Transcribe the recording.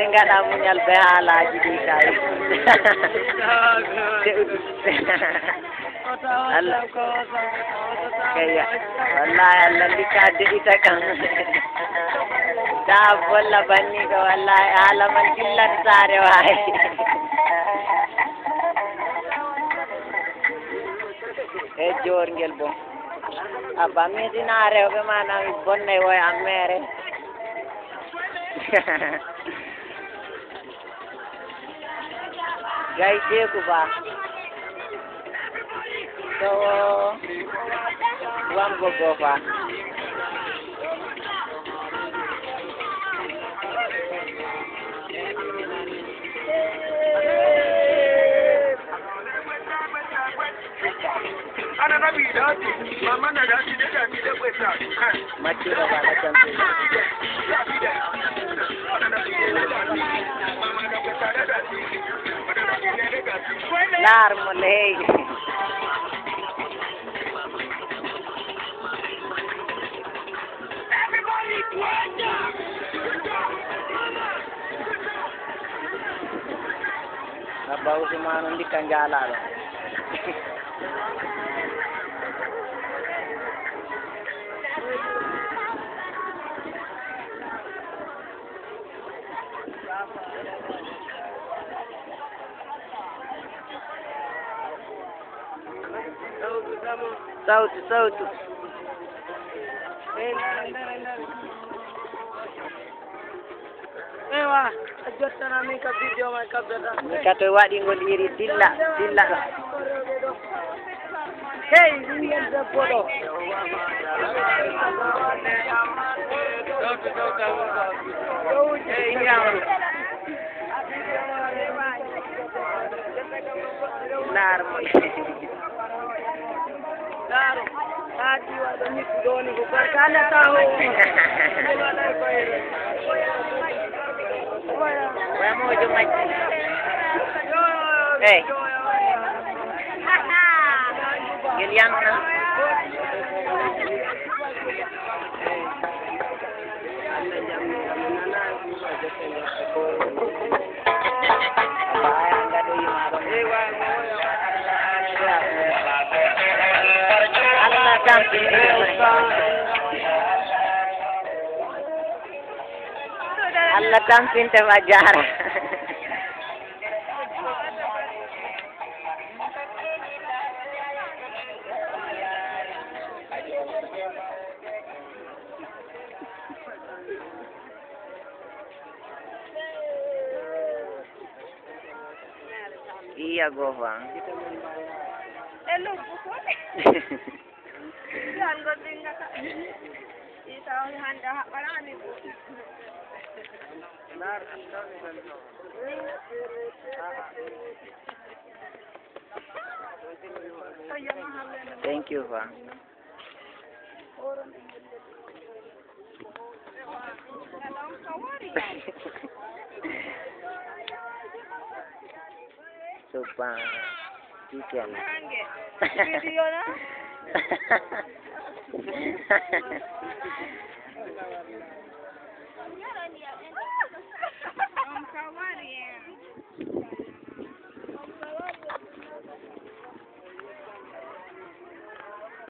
ngaɗa muñal be haalaji ɗi kay Allah kaya wallahi Allah ndika deɗita kam ta bolla banni ko wallahi haala man dillat saare waay e jorngel bon abba misina rewɓe manam bonnay woy am mere gay teeku ba so wam gogo fa Macura bana champion. Lar mulai. Abau semua nanti kanjala. Sautu. Ewa, ajottana min ka video man kabbata. Mi kato waɗi ngol iri dilla. Hey, ɓingel debbo ɗo. Lar mo. Claro, tadi waɗo nit doni ko barkale taho. Waya mojo majji. Hey. Gilian na. Allah tampin te majara. Iya gofang. Hello, buko. Yan go dinga ka. Isa handa parani bu. Thank you, Fa. Supa chicken. Video na?